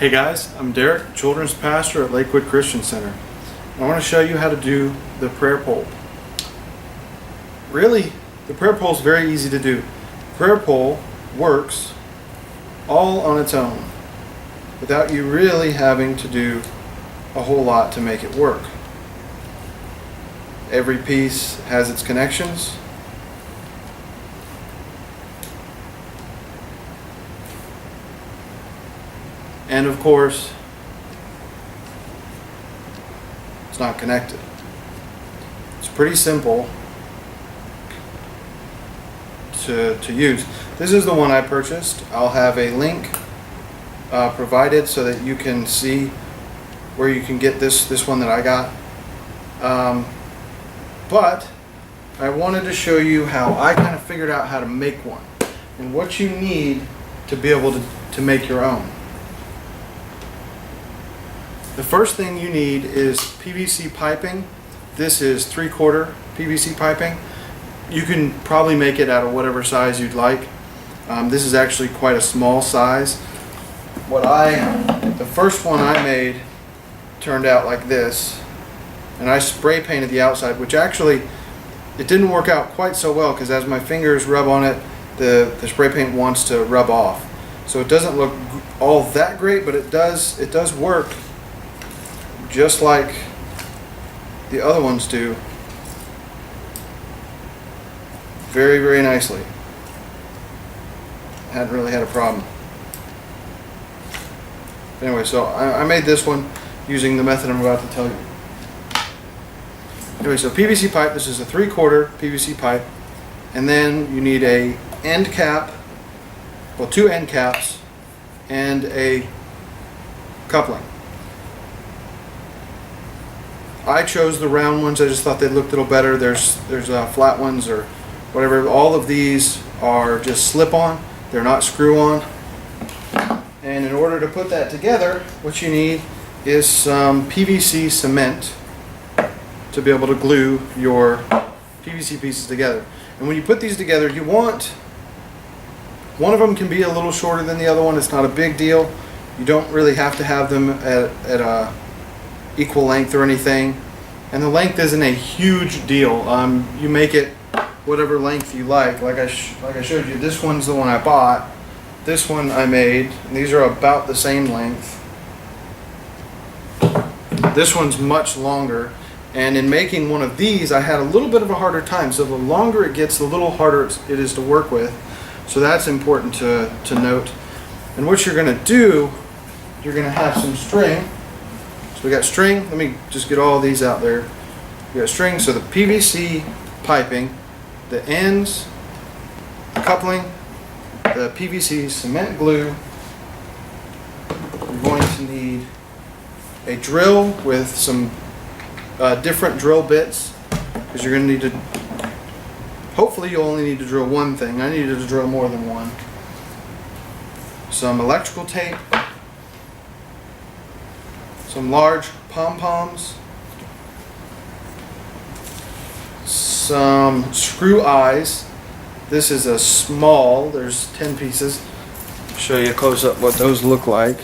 Hey guys, I'm Derek, Children's Pastor at Lakewood Christian Center. I want to show you how to do the prayer pole. Really, the prayer pole is very easy to do. Prayer pole works all on its own without you really having to do a whole lot to make it work. Every piece has its connections. And of course, it's not connected. It's pretty simple to use. This is the one I purchased. I'll have a link provided so that you can see where you can get this one that I got. But I wanted to show you how I kind of figured out how to make one and what you need to be able to make your own. The first thing you need is PVC piping. This is 3/4 PVC piping. You can probably make it out of whatever size you'd like. This is actually quite a small size. The first one I made turned out like this, and I spray painted the outside, which actually it didn't work out quite so well because as my fingers rub on it, the spray paint wants to rub off. So it doesn't look all that great, but it does work just like the other ones do, very, very nicely. Hadn't really had a problem. Anyway, so I made this one using the method I'm about to tell you. Anyway, so PVC pipe, this is a 3/4 PVC pipe, and then you need a end cap, well, 2 end caps, and a coupling. I chose the round ones. I just thought they looked a little better. There's flat ones or whatever. All of these are just slip-on. They're not screw-on. And in order to put that together, what you need is some PVC cement to be able to glue your PVC pieces together. And when you put these together, you want one of them can be a little shorter than the other one. It's not a big deal. You don't really have to have them at a equal length or anything, and the length isn't a huge deal. You make it whatever length you like. Like I showed you, this one's the one I bought. This one I made. And these are about the same length. This one's much longer, and in making one of these, I had a little bit of a harder time. So the longer it gets, the little harder it is to work with. So that's important to note. And what you're going to do, you're going to have some string. So we got string. Let me just get all these out there. We got string. So the PVC piping, the ends, the coupling, the PVC cement glue. You're going to need a drill with some different drill bits, because you're going to need to. Hopefully, you only need to drill one thing. I needed to drill more than one. Some electrical tape. Some large pom-poms, some screw eyes. This is a small, there's 10 pieces. I'll show you a close-up what those look like.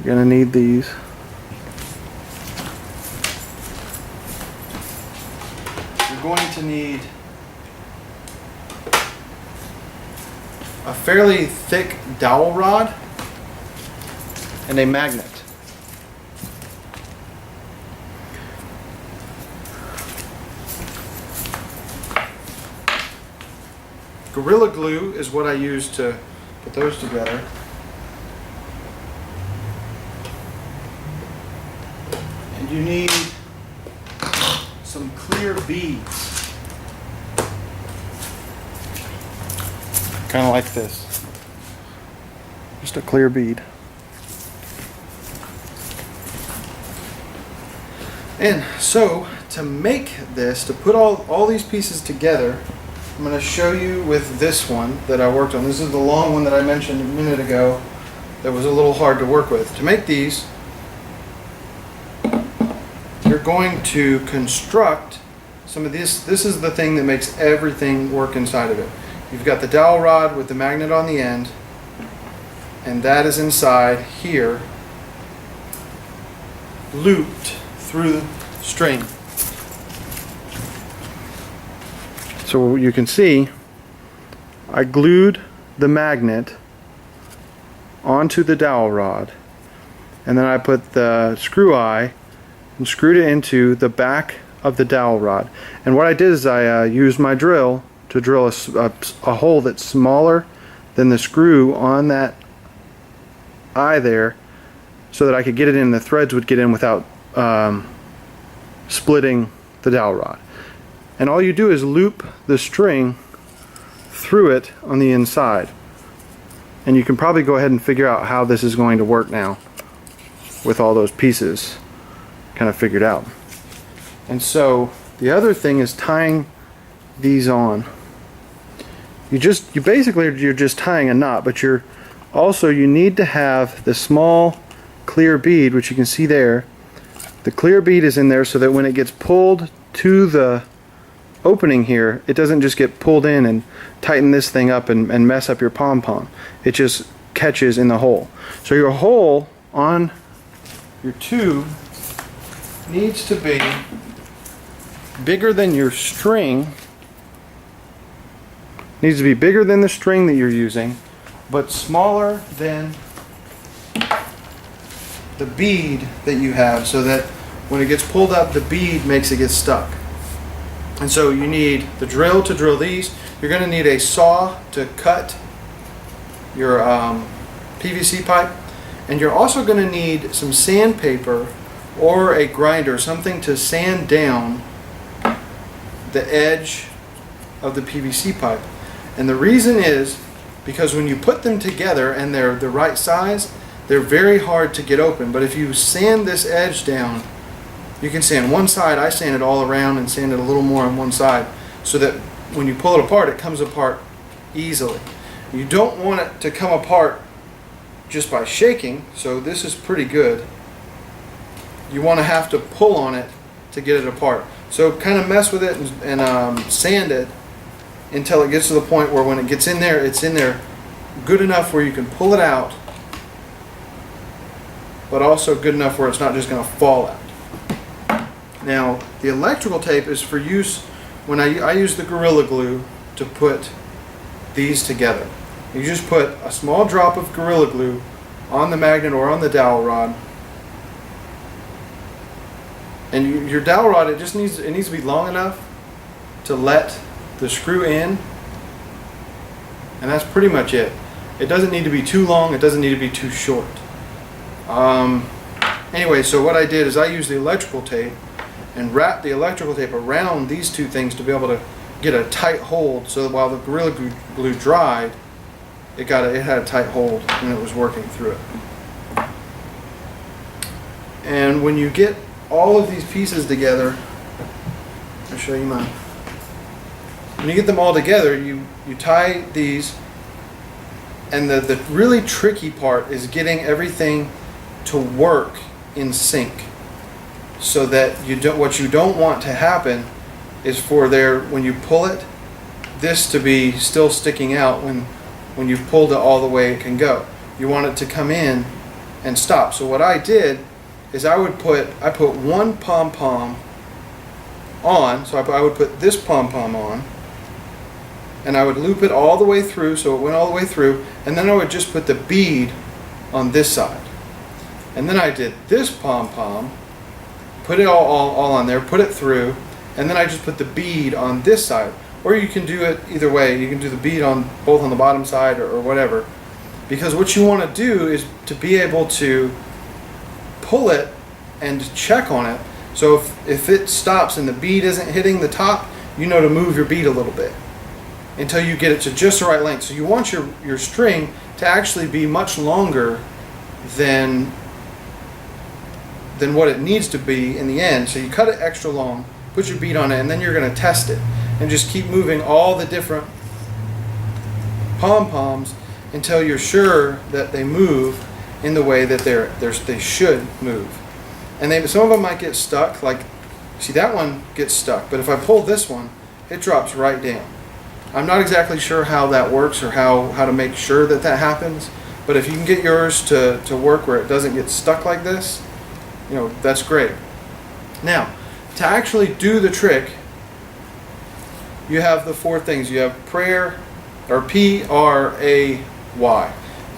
You're gonna need these. You're going to need a fairly thick dowel rod and a magnet. Gorilla Glue is what I use to put those together. And you need some clear beads. Kind of like this. Just a clear bead. And so, to make this, to put all these pieces together, I'm going to show you with this one that I worked on. This is the long one that I mentioned a minute ago that was a little hard to work with. To make these, you're going to construct some of this. This is the thing that makes everything work inside of it. You've got the dowel rod with the magnet on the end, and that is inside here, looped through the string. So you can see I glued the magnet onto the dowel rod, and then I put the screw eye and screwed it into the back of the dowel rod. And what I did is I used my drill to drill a hole that's smaller than the screw on that eye there, so that I could get it in, the threads would get in without splitting the dowel rod. And all you do is loop the string through it on the inside. And you can probably go ahead and figure out how this is going to work now with all those pieces kind of figured out. And so the other thing is tying these on. You're just tying a knot, but you need to have the small clear bead, which you can see there. The clear bead is in there so that when it gets pulled to the opening here, it doesn't just get pulled in and tighten this thing up and mess up your pom-pom. It just catches in the hole. So your hole on your tube needs to be bigger than your string. Needs to be bigger than the string that you're using, but smaller than the bead that you have, so that when it gets pulled up, the bead makes it get stuck. And so you need the drill to drill these. You're going to need a saw to cut your PVC pipe, and you're also going to need some sandpaper or a grinder, something to sand down the edge of the PVC pipe. And the reason is because when you put them together and they're the right size, they're very hard to get open. But if you sand this edge down, you can sand one side. I sand it all around and sand it a little more on one side, so that when you pull it apart, it comes apart easily. You don't want it to come apart just by shaking, so this is pretty good. You want to have to pull on it to get it apart. So kind of mess with it and sand it until it gets to the point where when it gets in there, it's in there good enough where you can pull it out, but also good enough where it's not just going to fall out. Now, the electrical tape is for use when I use the Gorilla Glue to put these together. You just put a small drop of Gorilla Glue on the magnet or on the dowel rod, and your dowel rod, it needs to be long enough to let the screw in, and that's pretty much it. It doesn't need to be too long, it doesn't need to be too short. Anyway, so what I did is I used the electrical tape and wrapped the electrical tape around these two things to be able to get a tight hold, so that while the Gorilla Glue dried, it had a tight hold and it was working through it. And when you get all of these pieces together, I'll show you mine. When you get them all together, you tie these, and the really tricky part is getting everything to work in sync, so that what you don't want to happen is for when you pull it, this to be still sticking out when you've pulled it all the way it can go. You want it to come in and stop. So what I did is I put one pom-pom on, so I would put this pom-pom on, and I would loop it all the way through, so it went all the way through, and then I would just put the bead on this side. And then I did this pom-pom, put it all on there, put it through, and then I just put the bead on this side. Or you can do it either way. You can do the bead both on the bottom side or whatever. Because what you want to do is to be able to pull it and check on it. So if it stops and the bead isn't hitting the top, you know to move your bead a little bit until you get it to just the right length. So you want your string to actually be much longer than what it needs to be in the end. So you cut it extra long, put your bead on it, and then you're going to test it. And just keep moving all the different pom-poms until you're sure that they move in the way that they should move. And some of them might get stuck, like, see, that one gets stuck, but if I pull this one, it drops right down. I'm not exactly sure how that works or how to make sure that happens, But if you can get yours to work where it doesn't get stuck like this, you know, that's great. Now, to actually do the trick, you have the four things. You have prayer, or P-R-A-Y,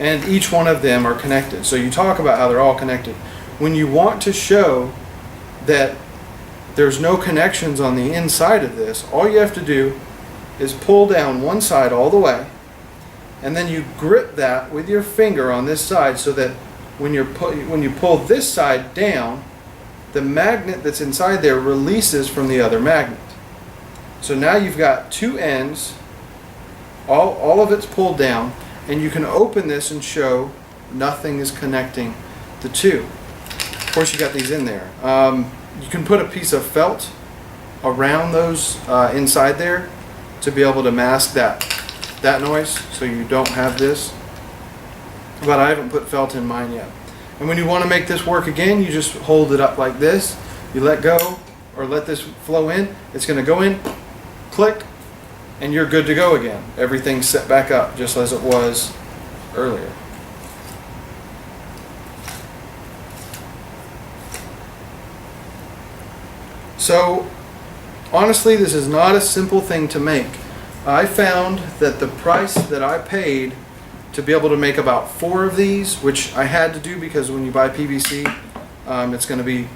and each one of them are connected. So you talk about how they're all connected. When you want to show that there's no connections on the inside of this, all you have to do is pull down one side all the way, and then you grip that with your finger on this side so that when you pull this side down, the magnet that's inside there releases from the other magnet. So now you've got two ends, all of it's pulled down, and you can open this and show nothing is connecting the two. Of course, you got these in there. You can put a piece of felt around those inside there to be able to mask that noise, so you don't have this. But I haven't put felt in mine yet. And when you want to make this work again, you just hold it up like this. You let go, or let this flow in. It's going to go in, click, and you're good to go again. Everything's set back up just as it was earlier. So honestly, this is not a simple thing to make. I found that the price that I paid to be able to make about 4 of these, which I had to do because when you buy PVC, it's going to be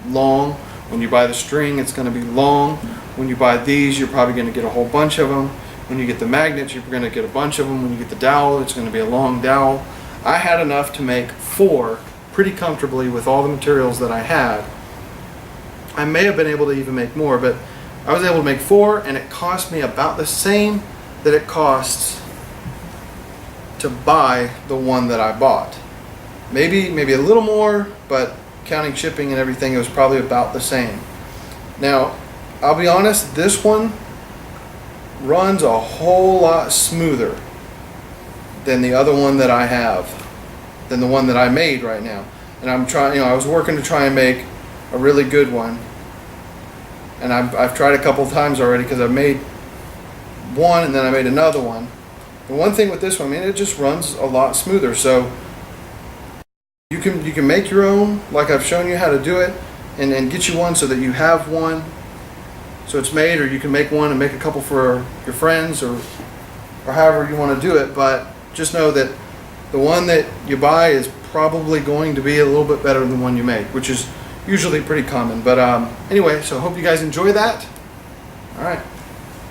long. When you buy the string, it's going to be long. When you buy these, you're probably going to get a whole bunch of them. When you get the magnets, you're going to get a bunch of them. When you get the dowel, it's going to be a long dowel. I had enough to make 4 pretty comfortably with all the materials that I had. I may have been able to even make more, but I was able to make 4, and it cost me about the same that it costs to buy the one that I bought. Maybe a little more, but counting shipping and everything, it was probably about the same. Now, I'll be honest, this one runs a whole lot smoother than the other one that I have, than the one that I made right now. And I'm trying, I was working to try and make a really good one, and I've tried a couple of times already because I've made one and then I made another one. The one thing with this one, it just runs a lot smoother. So you can make your own, like I've shown you how to do it, and get you one so that you have one, so it's made, or you can make one and make a couple for your friends, or however you want to do it. But just know that the one that you buy is probably going to be a little bit better than the one you make, which is usually pretty common. But anyway, so I hope you guys enjoy that. All right.